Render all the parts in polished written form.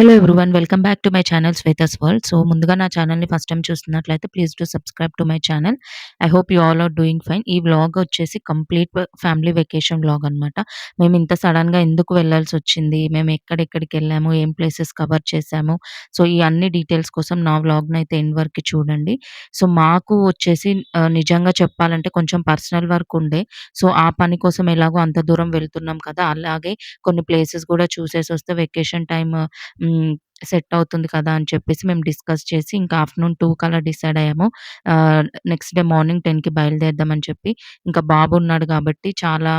Hello everyone. Welcome back to my channel 'Shwetha's world'. So, ముందుగా నా ఛానల్‌ని ఫస్ట్ టైమ్ చూస్తున్నట్లయితే please do subscribe to my channel. I hope you all are doing fine. ఈ vlog వచ్చేసి complete family vacation vlog అనమాట. మేము ఇంత సడెన్‌గా ఎందుకు వెళ్ళాల్సొచ్చింది, మేము ఎక్కడెక్కడికెళ్ళాము, ఏం ప్లేసెస్ కవర్ చేశాము. సో, ఈ అన్ని డీటెయిల్స్ కోసం నా వ్లాగ్‌నైతే ఎండ్ వరకు చూడండి. సో, మాకు వచ్చేసి నిజంగా చెప్పాలంటే కొంచెం పర్సనల్ వర్క్ ఉండే. సో, ఆ పని కోసం ఎలాగో అంత దూరం వెళ్తున్నాం కదా! అలాగే కొన్ని ప్లేసెస్ గూడా చూసేసొస్తే వెకేషన్ టైమ్ హ్మ్. సెట్ అవుతుంది కదా! అని చెప్పేసి మేము డిస్కస్ చేసి ఇంకా ఆఫ్టర్‌నూన్ 2 కలా డిసైడ్ అయ్యాము. ఆహ్, నెక్స్ట్ డే మార్నింగ్ 10కి బయలుదేరుదామని చెప్పి. ఇంకా బాబున్నాడు కాబట్టి చాలా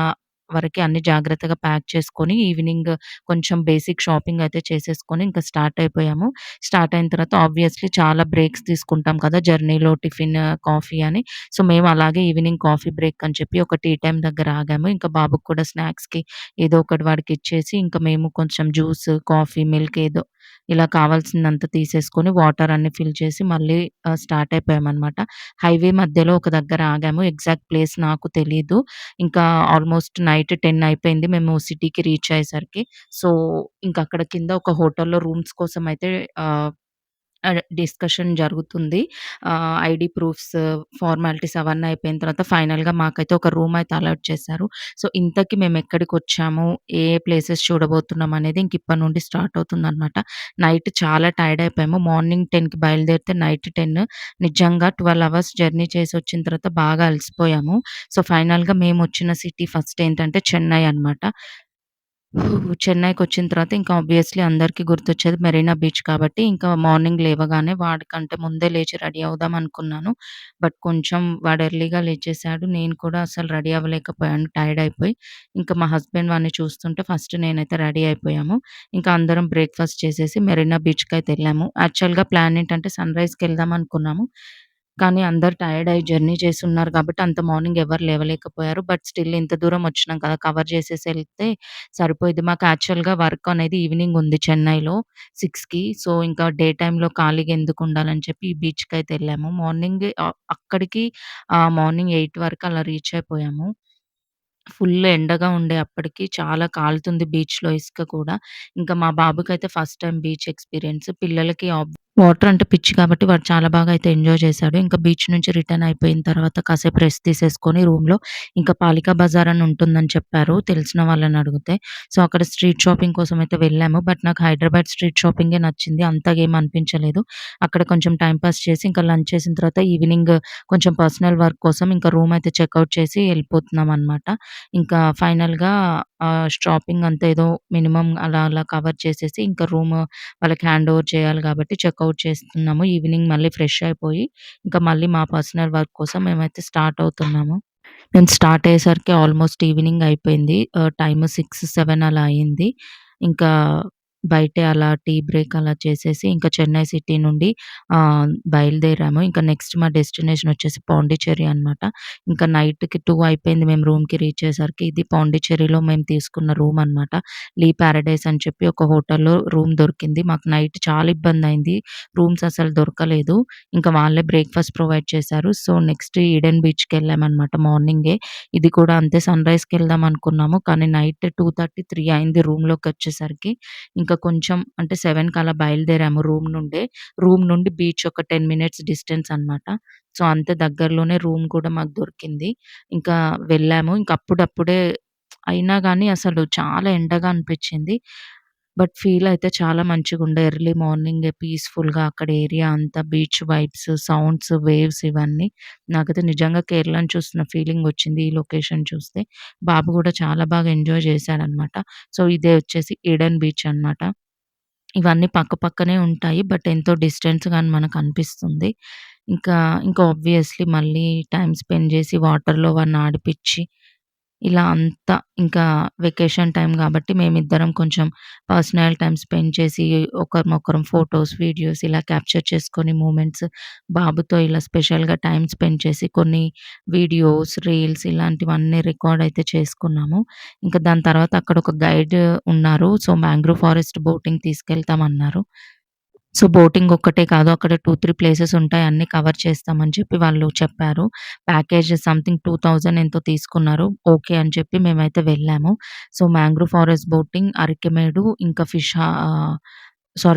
వరకి అన్ని జాగ్రత్తగా ప్యాక్ చేసుకొని ఈవినింగ్ కొంచెం బేసిక్ షాపింగ్ అయితే చేసేసుకొని ఇంకా స్టార్ట్ అయిపోయాము. స్టార్ట్ అయిన తర్వాత ఆబ్వియస్‌లీ చాలా బ్రేక్స్ తీసుకుంటాం కదా! జర్నీలో టిఫిన్, కాఫీ అని. సో, మేము అలాగే ఈవినింగ్ కాఫీ బ్రేక్ అని చెప్పి ఒక టీ టైమ్ దగ్గర ఆగాము. ఇంకా బాబుకి కూడా స్నాక్స్‌కి ఏదో ఒకటి వాడికిచ్చేసి, ఇంకా మేము కొంచెం జ్యూస్, కాఫీ, మిల్క్ ఏదో ఇలా కావాల్సిందంతా తీసేసుకొని వాటర్ అన్నీ ఫిల్ చేసి మళ్ళీ స్టార్ట్ అయిపోయామనమాట. హైవే మధ్యలో ఒక దగ్గర ఆగాము. ఎగ్జాక్ట్ ప్లేస్ నాకు తెలీదు. ఇంకా ఆల్మోస్ట్ నైట్ 10 అయిపోయింది మేము సిటీకి రీచ్ అయ్యేసరికి. సో, ఇంక అక్కడ కింద ఒక హోటల్‌లో రూమ్స్ కోసమయితే ఆహ్ డిస్కషన్ జరుగుతుంది. ఐడీ ప్రూఫ్స్, ఫార్మాలిటీస్ అవన్నీ అయిపోయిన తర్వాత ఫైనల్‌గా మాకైతే ఒక రూమ్ అయితే అలాట్ చేశారు. సో, ఇంతకి మేమెక్కడికొచ్చాము, ఏ ఏ ప్లేసెస్ చూడబోతున్నాం అనేది ఇంక ఇప్పటి నుండి స్టార్ట్ అవుతుందనమాట. నైట్ చాలా టైర్డ్ అయిపోయాము. మార్నింగ్ 10కి బయలుదేరితే నైట్ 10 నిజంగా 12 అవర్స్ జర్నీ చేసొచ్చిన తర్వాత బాగా అలసిపోయాము. సో, ఫైనల్‌గా మేమొచ్చిన సిటీ ఫస్ట్ ఏంటంటే చెన్నై అనమాట. చెన్నైకొచ్చిన తర్వాత ఇంకా ఆబ్వియస్‌లీ అందరికి గుర్తొచ్చేది మెరీనా బీచ్ కాబట్టి, ఇంకా మార్నింగ్ లేవగానే వాడికంటే ముందే లేచి రెడీ అవుదాం అనుకున్నాను. బట్ కొంచెం వాడు ఎర్లీగా లేచేసాడు. నేను కూడా అసలు రెడీ అవ్వలేకపోయాను టైర్డ్ అయిపోయి. ఇంకా మా హస్బెండ్ వాడిని చూస్తుంటే ఫస్ట్ నేనైతే రెడీ అయిపోయాము. ఇంకా అందరం బ్రేక్‌ఫాస్ట్ చేసేసి మెరీనా బీచ్‌కైతే ఎళ్ళాము. యాక్చువల్‌గా ప్లాన్ ఏంటంటే సన్‌రైజ్‌కెళ్దాం అనుకున్నాము. కానీ అందరూ టైర్డ్ అయ్యి జర్నీ చేసున్నారు కాబట్టి అంత మార్నింగ్ ఎవరు లేవలేకపోయారు. బట్ స్టిల్ ఇంత దూరం వచ్చినాం కదా! కవర్ చేసేసి ఎళ్తే సరిపోయిద్ది. మాకు యాక్చువల్‌గా వర్క్ అనేది ఈవినింగ్ ఉంది చెన్నైలో 6కి. సో, ఇంకా డే టైమ్‌లో ఖాళీగా ఎందుకుండాలని చెప్పి ఈ బీచ్‌కైతే ఎళ్ళాము. మార్నింగే అక్కడికి మార్నింగ్ 8 వరకు అలా రీచ్ అయిపోయాము. ఫుల్ ఎండగా ఉండే అప్పటికి. చాలా కాలుతుంది బీచ్‌లో ఇసుక కూడా. ఇంకా మా బాబుకైతే ఫస్ట్ టైమ్ బీచ్ ఎక్స్‌పీరియన్స్. పిల్లలకి వాటర్ అంటే పిచ్చి కాబట్టి వాడు చాలా బాగా అయితే ఎంజాయ్ చేశాడు. ఇంకా బీచ్ నుంచి రిటర్న్ అయిపోయిన తర్వాత కాసేపు రెస్ట్ తీసేసుకొని రూమ్‌లో ఇంకా పాలికా బజార్ అని ఉంటుందని చెప్పారు తెలిసిన వాళ్ళని అడిగితే. సో, అక్కడ స్ట్రీట్ షాపింగ్ కోసం అయితే వెళ్ళాము. బట్ నాకు హైదరాబాద్ స్ట్రీట్ షాపింగే నచ్చింది. అంతగా ఏమి అనిపించలేదు. అక్కడ కొంచెం టైమ్ పాస్ చేసి ఇంకా లంచ్ చేసిన తర్వాత ఈవినింగ్ కొంచెం పర్సనల్ వర్క్ కోసం ఇంకా రూమ్ అయితే చెకౌట్ చేసి ఎళ్ళిపోతున్నామనమాట. ఇంకా ఫైనల్‌గా షాపింగ్ అంతా ఏదో మినిమమ్ అలా అలా కవర్ చేసేసి ఇంకా రూమ్ వాళ్ళకి హ్యాండ్ ఓవర్ చేయాలి కాబట్టి చెకౌట్ చేస్తున్నాము. ఈవినింగ్ మళ్ళీ ఫ్రెష్ అయిపోయి ఇంకా మళ్ళీ మా పర్సనల్ వర్క్ కోసం మేమైతే స్టార్ట్ అవుతున్నాము. మేము స్టార్ట్ అయ్యేసరికి ఆల్మోస్ట్ ఈవినింగ్ అయిపోయింది. టైమ్ 6, 7 అలా అయింది. ఇంకా బయటే అలా టీ బ్రేక్ అలా చేసేసి ఇంకా చెన్నై సిటీ నుండి బయలుదేరాము. ఇంకా నెక్స్ట్ మా డెస్టినేషన్ వచ్చేసి పాండిచ్చేరి అనమాట. ఇంకా నైట్‌కి 2 అయిపోయింది మేము రూమ్‌కి రీచ్ అయ్యేసరికి. ఇది పాండిచ్చేరిలో మేము తీసుకున్న రూమ్ అనమాట. లీ పారడైస్ అని చెప్పి ఒక హోటల్‌లో రూమ్ దొరికింది. మాకు నైట్ చాలా ఇబ్బందయింది. రూమ్స్ అసలు దొరకలేదు. ఇంకా వాళ్ళే బ్రేక్‌ఫాస్ట్ ప్రొవైడ్ చేశారు. సో, నెక్స్ట్ ఈడెన్ బీచ్‌కెళ్ళామనమాట మార్నింగే. ఇది కూడా అంతే సన్‌రైజ్‌కెళ్దాం అనుకున్నాము. కానీ నైట్ 2:30, 3 అయింది రూమ్‌లోకొచ్చేసరికి. ఇంకా కొంచెం అంటే 7కి అలా బయలుదేరాము రూమ్ నుండే. రూమ్ నుండి బీచ్ ఒక 10 మినిట్స్ డిస్టెన్స్ అనమాట. సో, అంత దగ్గరలోనే రూమ్ కూడా మాకు దొరికింది. ఇంకా వెళ్ళాము. ఇంక అప్పుడప్పుడే అయినా గాని అసలు చాలా ఎండగా అనిపిచ్చింది. బట్ ఫీల్ అయితే చాలా మంచిగుండే. ఎర్లీ మార్నింగే పీస్‌ఫుల్‌గా అక్కడ ఏరియా అంతా బీచ్ వైబ్స్, సౌండ్స్, వేవ్స్ ఇవన్నీ. నాకైతే నిజంగా కేరళను చూస్తున్న ఫీలింగొచ్చింది ఈ లొకేషన్ చూస్తే. బాబు గూడా చాలా బాగా ఎంజాయ్ చేశాడనమాట. సో, ఇదే వచ్చేసి ఈడెన్ బీచ్ అనమాట. ఇవన్నీ పక్క పక్కనే ఉంటాయి. బట్ ఎంతో డిస్టెన్స్‌గాని మనకనిపిస్తుంది. ఇంకా ఆబ్వియస్‌లీ మళ్ళీ టైమ్ స్పెండ్ జేసి వాటర్‌లో వాడిని ఆడిపిచ్చి ఇలా అంతా ఇంకా వెకేషన్ టైమ్ గాబట్టి మేమిద్దరం కొంచెం పర్సనల్ టైమ్ స్పెండ్ చేసి ఒకరినొకరం ఫోటోస్, వీడియోస్ ఇలా క్యాప్చర్ చేసుకొని మూమెంట్స్ బాబుతో ఇలా స్పెషల్‌గా టైమ్ స్పెండ్ చేసి కొన్ని వీడియోస్, రీల్స్ ఇలాంటివన్నీ రికార్డ్ అయితే చేసుకున్నాము. ఇంకా దాని తర్వాత అక్కడ ఒక గైడ్ ఉన్నారు. సో, మ్యాంగ్రోవ్ ఫారెస్ట్ బోటింగ్ తీసుకెళ్తామన్నారు. సో, బోటింగ్ ఒక్కటే కాదు. అక్కడ 2, 3 ప్లేసెస్ ఉంటాయి. అన్నీ కవర్ చేస్తామని చెప్పి వాళ్ళు చెప్పారు. ప్యాకేజ్ సంథింగ్ 2000 ఎంతో తీసుకున్నారు. ఓకే అని చెప్పి మేమైతే వెళ్ళాము. సో, మ్యాంగ్రోవ్ ఫారెస్ట్ బోటింగ్, అరకెమేడు ఇంకా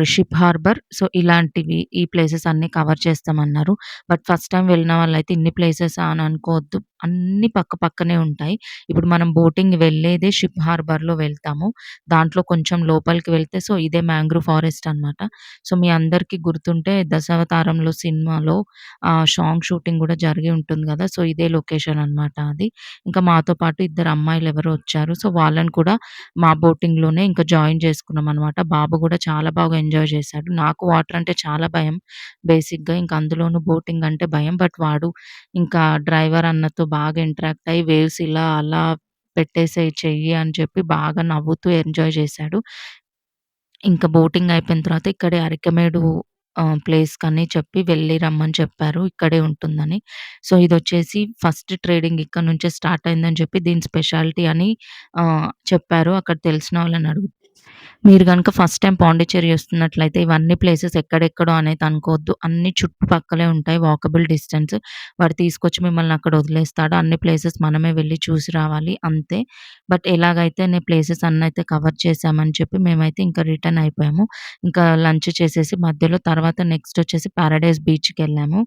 షిప్ హార్బర్. ఇలాంటివి ఈ ప్లేసెస్ అన్నీ కవర్ చేస్తామన్నారు. బట్ ఫస్ట్ టైమ్ వెళ్ళిన వాళ్ళైతే ఇన్ని ప్లేసెసా అని అనుకోవద్దు. అన్నీ పక్క పక్కనే ఉంటాయి. ఇప్పుడు మనం బోటింగ్ వెళ్ళేదే షిప్ హార్బర్‌లో వెళ్తాము. దాంట్లో కొంచెం లోపలికి వెళ్తే ఇదే మ్యాంగ్రూవ్ ఫారెస్ట్ అనమాట. మీ అందరికీ గుర్తుంటే 'దశావతారంలో' సినిమాలో సాంగ్ షూటింగ్ గూడా జరిగి ఉంటుంది గదా! ఇదే లొకేషన్ అనమాట అది. ఇంకా మాతో పాటు ఇద్దరు అమ్మాయిలెవరో వచ్చారు. వాళ్ళని కూడా మా బోటింగ్‌లోనే ఇంకా జాయిన్ చేసుకున్నామనమాట. బాబు గూడా చాలా బాగా ఎంజాయ్ చేశాడు. నాకు వాటర్ అంటే చాలా భయం బేసిక్‌గా. ఇంక అందులోనూ బోటింగ్ అంటే భయం. బట్ వాడు ఇంకా డ్రైవర్ అన్నతో బాగా ఇంటరాక్ట్ అయ్యి వేవ్స్ ఇలా అలా పెట్టేసేయి చెయ్యి అని చెప్పి బాగా నవ్వుతూ ఎంజాయ్ చేశాడు. ఇంకా బోటింగ్ అయిపోయిన తర్వాత ఇక్కడే అరికెమేడు ప్లేస్‌కని చెప్పి వెళ్ళి రమ్మని చెప్పారు. ఇక్కడే ఉంటుందని. ఇదొచ్చేసి ఫస్ట్ ట్రేడింగ్ ఇక్కడ నుంచే స్టార్ట్ అయిందని చెప్పి దీని స్పెషాలిటీ అని చెప్పారు. అక్కడ తెలిసిన వాళ్ళని అడుగు మీరు గనుక ఫస్ట్ టైమ్ పాండిచ్చేరి వస్తున్నట్లయితే ఇవన్నీ ప్లేసెస్ ఎక్కడెక్కడో అనేది అనుకోవద్దు. అన్నీ చుట్టుపక్కలే ఉంటాయి. Walkable distance. వాడు తీసుకొచ్చి మిమ్మల్ని అక్కడ వదిలేస్తాడు. అన్ని ప్లేసెస్ మనమే వెళ్లి చూసి రావాలి అంతే. బట్ ఎలాగైతే ప్లేసెస్ అన్నయితే కవర్ చేశామని చెప్పి మేమైతే ఇంకా రిటర్న్ అయిపోయాము. ఇంకా లంచ్ చేసేసి మధ్యలో తర్వాత నెక్స్ట్ వచ్చేసి పారడైజ్ బీచ్‌కెళ్ళాము.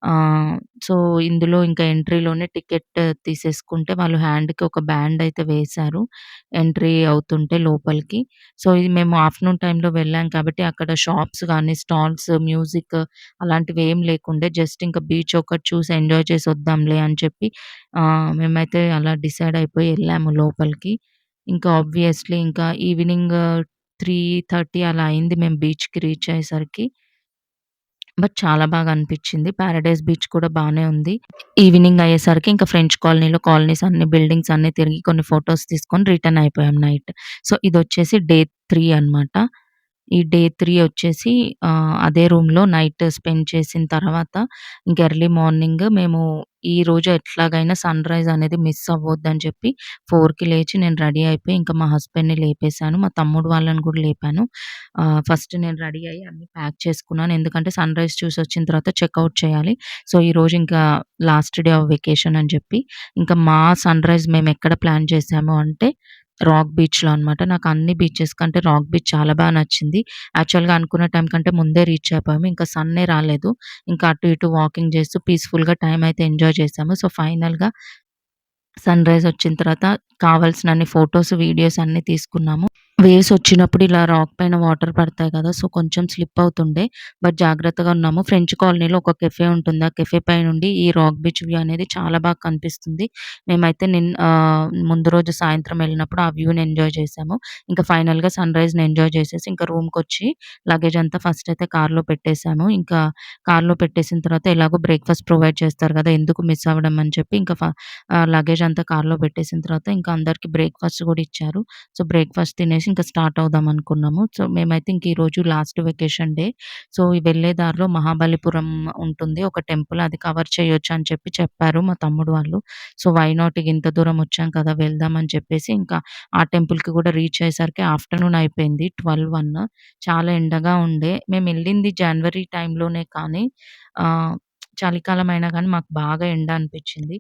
ఆహ్, సో, ఇందులో ఇంకా ఎంట్రీలోనే టికెట్ తీసేసుకుంటే వాళ్ళు హ్యాండ్‌కి ఒక బ్యాండ్ అయితే వేశారు. ఎంట్రీ అవుతుంటే లోపలికి. ఇది మేము ఆఫ్టర్‌నూన్ టైమ్‌లో వెళ్ళాం కాబట్టి అక్కడ షాప్స్ గాని, స్టాల్స్, మ్యూజిక్ అలాంటివి ఏం లేకుండే. జస్ట్ ఇంకా బీచ్ ఒకటి చూసి ఎంజాయ్ చేసి వద్దాంలే అని చెప్పి మేమైతే అలా డిసైడ్ అయిపోయి ఎళ్ళాము లోపలికి. ఇంకా ఆబ్వియస్‌లీ ఇంకా ఈవినింగ్ 3:30 అలా అయింది మేము బీచ్‌కి రీచ్ అయ్యేసరికి. బట్ చాలా బాగా అనిపిచ్చింది. పారడైజ్ బీచ్ కూడా బానే ఉంది. ఈవినింగ్ అయ్యేసరికి ఇంకా ఫ్రెంచ్ కాలనీలో కాలనీస్ అన్ని బిల్డింగ్స్ అన్నీ తిరిగి కొన్ని ఫోటోస్ తీసుకొని రిటర్న్ అయిపోయాం నైట్. ఇదొచ్చేసి డే 3 అనమాట. ఈ డే 3 వచ్చేసి అదే రూమ్‌లో నైట్ స్పెండ్ చేసిన తర్వాత ఇంక ఎర్లీ మార్నింగ్ మేము ఈరోజు ఎట్లాగైనా సన్‌రైజ్ అనేది మిస్ అవ్వొద్దని చెప్పి 4కి లేచి నేను రెడీ అయిపోయి ఇంకా మా హస్బెండ్‌ని లేపేసాను. మా తమ్ముడు వాళ్ళని కూడా లేపాను. ఫస్ట్ నేను రెడీ అయ్యి అన్నీ ప్యాక్ చేసుకున్నాను. ఎందుకంటే సన్‌రైజ్ చూసొచ్చిన తర్వాత చెకౌట్ చేయాలి. ఈరోజు ఇంకా లాస్ట్ డే ఆఫ్ వెకేషన్ అని చెప్పి ఇంకా మా సన్‌రైజ్ మేమెక్కడ ప్లాన్ చేసాము అంటే రాక్ బీచ్‌లో అనమాట. నాకు అన్ని బీచెస్ కంటే రాక్ బీచ్ చాలా నచ్చింది. యాక్చువల్‌గా అనుకున్న టైం కంటే ముందే రీచ్ అయిపోయాము. ఇంకా సన్నే రాలేదు. ఇంకా అటు ఇటు వాకింగ్ చేస్తూ పీస్‌ఫుల్‌గా టైమ్ అయితే ఎంజాయ్ చేశాము. ఫైనల్‌గా సన్‌రైజ్ వచ్చిన తర్వాత కావాల్సినన్ని ఫోటోస్, వీడియోస్ అన్నీ తీసుకున్నాము. వేవ్స్ వచ్చినప్పుడు ఇలా రాక్ పైన వాటర్ పడతాయి కదా! కొంచెం స్లిప్ అవుతుండే. బట్ జాగ్రత్తగా ఉన్నాము. ఫ్రెంచ్ కాలనీలో ఒక కెఫే ఉంటుంది. ఆ కెఫే పైనుండి ఈ రాక్ బీచ్ వ్యూ అనేది చాలా బాగా కనిపిస్తుంది. మేమైతే ముందు రోజు సాయంత్రం వెళ్ళినప్పుడు ఆ వ్యూని ఎంజాయ్ చేశాము. ఇంకా ఫైనల్‌గా సన్‌రైజ్‌ని ఎంజాయ్ చేసేసి ఇంకా రూమ్‌కొచ్చి లగేజ్ అంతా ఫస్ట్ అయితే కార్‌లో పెట్టేసాము. ఇంకా కార్‌లో పెట్టేసిన తర్వాత ఎలాగో బ్రేక్‌ఫాస్ట్ ప్రొవైడ్ చేస్తారు కదా! ఎందుకు మిస్ అవ్వడం అని చెప్పి ఇంకా లగేజ్ అంతా కార్‌లో పెట్టేసిన తర్వాత ఇంకా అందరికి బ్రేక్‌ఫాస్ట్ కూడా ఇచ్చారు. బ్రేక్‌ఫాస్ట్ తినేసి ఇంకా స్టార్ట్ అవుదాం అనుకున్నాము. మేమైతే ఇంక ఈరోజు లాస్ట్ వెకేషన్ డే. ఈ వెళ్ళే దారిలో మహాబలిపురం ఉంటుంది. ఒక టెంపుల్ అది కవర్ చేయొచ్చు అని చెప్పి చెప్పారు మా తమ్ముడు వాళ్ళు. వై నాట్ ఇగ ఇంత దూరం వచ్చాం కదా! వెళ్దాం అని చెప్పేసి ఇంకా ఆ టెంపుల్‌కి కూడా రీచ్ అయ్యేసరికి ఆఫ్టర్‌నూన్ అయిపోయింది. 12, 1 చాలా ఎండగా ఉండే. మేమెళ్ళింది జనవరి టైంలోనే కానీ ఆహ్, చలికాలం అయినా గానీ మాకు బాగా ఎండ అనిపిచ్చింది.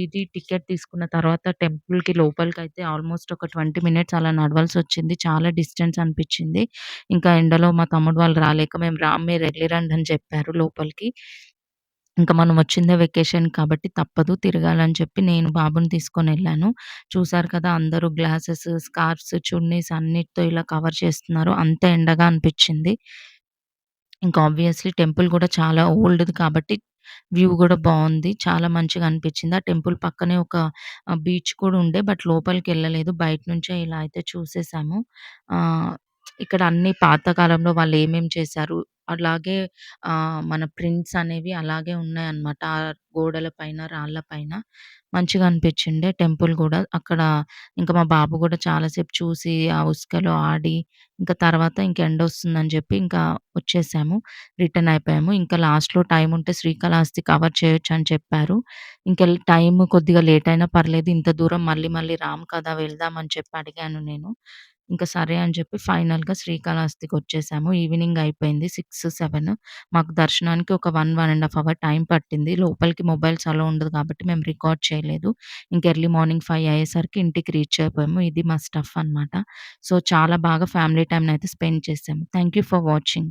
ఇది టికెట్ తీసుకున్న తర్వాత టెంపుల్‌కి లోపలికైతే ఆల్‌మోస్ట్ ఒక 20 మినిట్స్ అలా నడవాల్సొచ్చింది. చాలా డిస్టెన్స్ అనిపిచ్చింది. ఇంకా ఎండలో మా తమ్ముడు వాళ్ళు రాలేక మేము రాము మీరెళ్ళిరండి అని చెప్పారు లోపలికి. ఇంక మనం వచ్చిందే వెకేషన్ కాబట్టి తప్పదు తిరగాలని చెప్పి నేను బాబుని తీసుకొనెళ్ళాను. చూసారు కదా! అందరూ గ్లాసెస్, స్కార్ఫ్స్, చున్నీస్ అన్నిటితో ఇలా కవర్ చేస్తున్నారు. అంత ఎండగా అనిపిచ్చింది. ఇంకా ఆబ్వియస్‌లీ టెంపుల్ గూడా చాలా ఓల్డ్‌ది కాబట్టి వ్యూ గూడా బావుంది. చాలా మంచిగా అనిపిచ్చింది. ఆ టెంపుల్ పక్కనే ఒక బీచ్ కూడా ఉండే. బట్ లోపలికెళ్ళలేదు. బయట నుంచే ఇలా అయితే చూసేసాము. ఆహ్, ఇక్కడ అన్నీ పాత కాలంలో వాళ్ళు ఏమేం చేశారు, అలాగే మన ప్రింట్స్ అనేవి అలాగే ఉన్నాయన్నమాట. ఆ గోడల పైన, రాళ్ళ పైన. మంచిగా అనిపిచ్చిండే టెంపుల్ గూడా. అక్కడ ఇంకా మా బాబు గూడా చాలా సేపు చూసి, ఆ ఉసుకలో ఆడి, ఇంకా తర్వాత ఇంక ఎండొస్తుందని జెప్పి ఇంకా వచ్చేసాము. రిటర్న్ అయిపోయాము. ఇంకా లాస్ట్‌లో టైముంటే శ్రీకాళహస్తి కవర్ చేయొచ్చని చెప్పారు. టైం కొద్దిగా లేట్ అయినా పర్లేదు. ఇంత దూరం మళ్ళీ మళ్ళీ రాము కదా! వెళ్దాం అని చెప్పి అడిగాను నేను. ఇంక సరే అని చెప్పి ఫైనల్‌గా శ్రీకాళహస్తికొచ్చేసాము. ఈవినింగ్ అయిపోయింది 6, 7 మాకు దర్శనానికి ఒక 1 ½ అవర్ టైం పట్టింది. లోపలికి మొబైల్స్ అలో ఉండదు కాబట్టి మేము రికార్డ్ చేయలేదు. ఇంక ఎర్లీ మార్నింగ్ 5 అయ్యేసరికి ఇంటికి రీచ్ అయిపోయాము. ఇది మా స్టఫ్ అనమాట. సో, చాలా బాగా ఫ్యామిలీ టైమ్‌నయితే స్పెండ్ చేసాము. Thank you for watching.